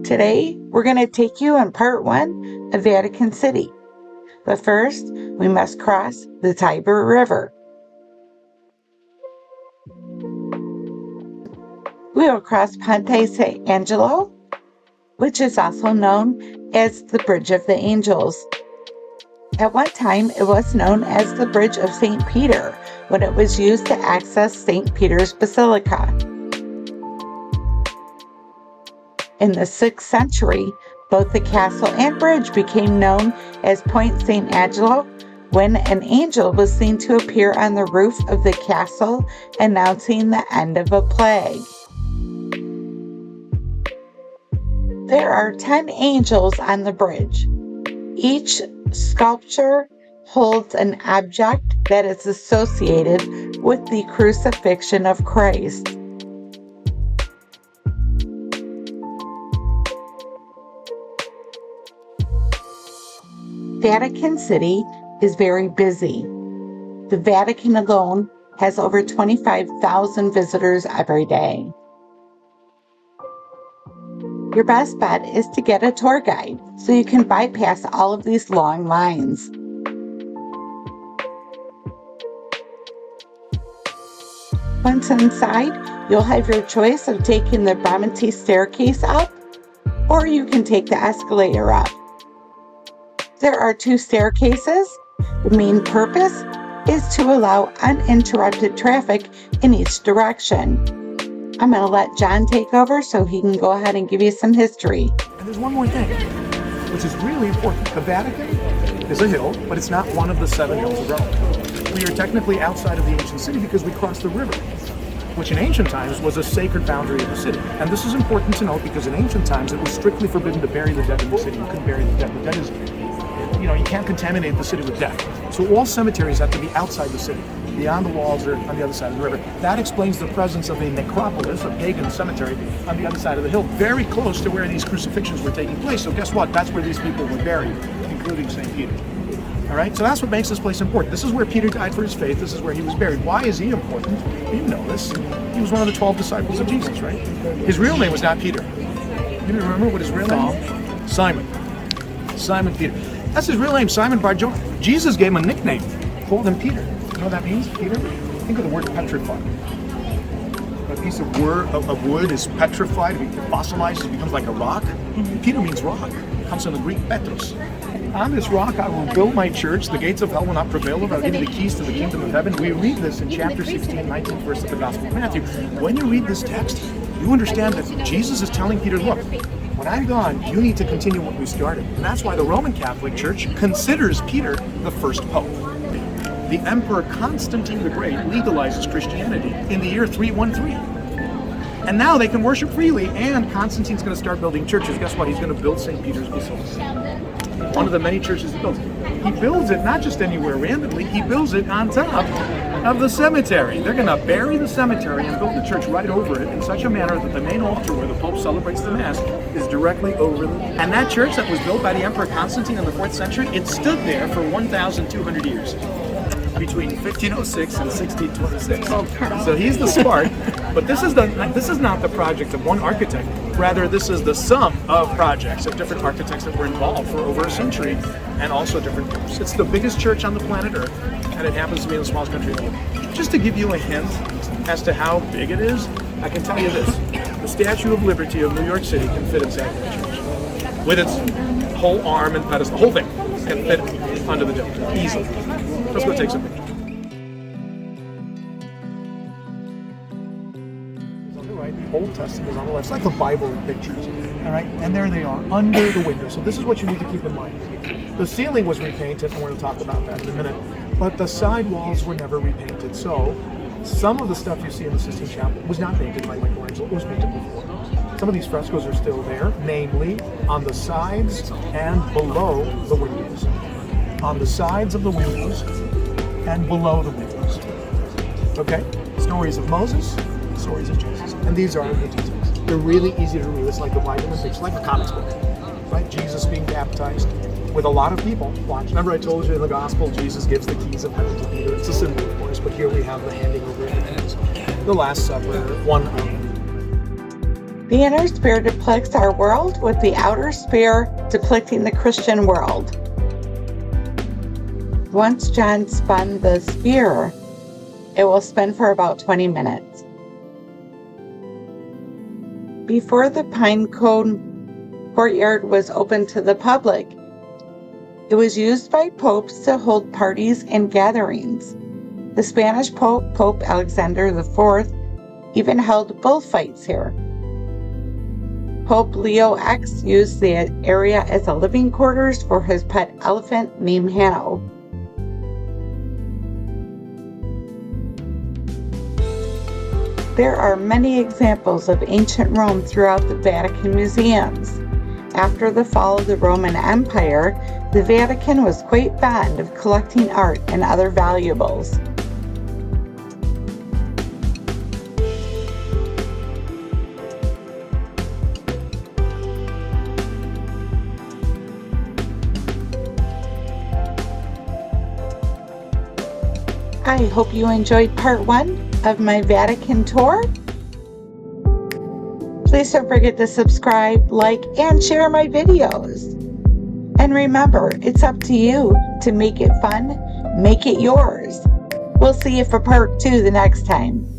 Today, we're going to take you on part 1 of Vatican City. But first, we must cross the Tiber River. We will cross Ponte St. Angelo, which is also known as the Bridge of the Angels. At one time, it was known as the Bridge of St. Peter when it was used to access St. Peter's Basilica. In the 6th century, both the castle and bridge became known as Point St. Angelo when an angel was seen to appear on the roof of the castle announcing the end of a plague. There are 10 angels on the bridge. Each sculpture holds an object that is associated with the Crucifixion of Christ. Vatican City is very busy. The Vatican alone has over 25,000 visitors every day. Your best bet is to get a tour guide so you can bypass all of these long lines. Once inside, you'll have your choice of taking the Bramante staircase up, or you can take the escalator up. There are 2 staircases. The main purpose is to allow uninterrupted traffic in each direction. I'm going to let John take over so he can go ahead and give you some history. And there's one more thing, which is really important. The Vatican is a hill, but it's not one of the 7 hills of Rome. We are technically outside of the ancient city because we crossed the river, which in ancient times was a sacred boundary of the city. And this is important to note because in ancient times it was strictly forbidden to bury the dead in the city. You couldn't bury the dead. The dead is, you can't contaminate the city with death. So all cemeteries have to be outside the city, beyond the walls or on the other side of the river. That explains the presence of a necropolis, a pagan cemetery, on the other side of the hill, very close to where these crucifixions were taking place. So guess what? That's where these people were buried, including St. Peter. All right, so that's what makes this place important. This is where Peter died for his faith. This is where he was buried. Why is he important? You know this. He was one of the 12 disciples of Jesus, right? His real name was not Peter. You remember what his real name was? Simon Peter. That's his real name, Simon Bar-Jonah. Jesus gave him a nickname, called him Peter. You know what that means, Peter? Think of the word petrified. A piece of wood is petrified, it fossilizes, it becomes like a rock. Peter means rock. It comes from the Greek petros. On this rock I will build my church, the gates of hell will not prevail over it, I'll give you the keys to the kingdom of heaven. We read this in chapter 16, 19th verse of the Gospel of Matthew. When you read this text, you understand that Jesus is telling Peter, look, when I'm gone, you need to continue what we started. And that's why the Roman Catholic Church considers Peter the first pope. The Emperor Constantine the Great legalizes Christianity in the year 313. And now they can worship freely, and Constantine's going to start building churches. Guess what? He's going to build St. Peter's Basilica. One of the many churches he builds. He builds it not just anywhere randomly, he builds it on top of the cemetery. They're going to bury the cemetery and build the church right over it in such a manner that the main altar where the Pope celebrates the Mass is directly over them. And that church that was built by the Emperor Constantine in the 4th century, it stood there for 1,200 years. Between 1506 and 1626. So he's the spark, but this is not the project of one architect. Rather, this is the sum of projects of different architects that were involved for over a century, and also different groups. It's the biggest church on the planet Earth, and it happens to be in the smallest country in the world. Just to give you a hint as to how big it is, I can tell you this: the Statue of Liberty of New York City can fit inside the church, with its whole arm and pedestal. The whole thing can fit under the dome easily. Let's go take some pictures. On the right, the Old Testament is on the left. It's like the Bible in pictures. All right, and there they are under the window. So this is what you need to keep in mind. The ceiling was repainted, and we're going to talk about that in a minute, but the side walls were never repainted. So some of the stuff you see in the Sistine Chapel was not painted by Michelangelo, it was painted before. Some of these frescoes are still there, namely on the sides and below the windows. On the sides of the windows and below the windows. Okay? Stories of Moses, stories of Jesus. And these are the details. They're really easy to read. It's like a vitamin picture, like a comics book. Right? Jesus being baptized with a lot of people. Watch. Remember I told you in the gospel, Jesus gives the keys of heaven to Peter. It's a symbol, of course, but here we have the handing over of the keys. The Last Supper, one of them. The inner sphere depicts our world, with the outer sphere depicting the Christian world. Once John spun the sphere, it will spin for about 20 minutes. Before the Cone Courtyard was open to the public, it was used by popes to hold parties and gatherings. The Spanish Pope, Pope Alexander IV, even held bullfights here. Pope Leo X used the area as a living quarters for his pet elephant named Hanno. There are many examples of ancient Rome throughout the Vatican museums. After the fall of the Roman Empire, the Vatican was quite fond of collecting art and other valuables. I hope you enjoyed part 1 of my Vatican tour. Please don't forget to subscribe, like, and share my videos. And remember, it's up to you to make it fun, make it yours. We'll see you for part 2 the next time.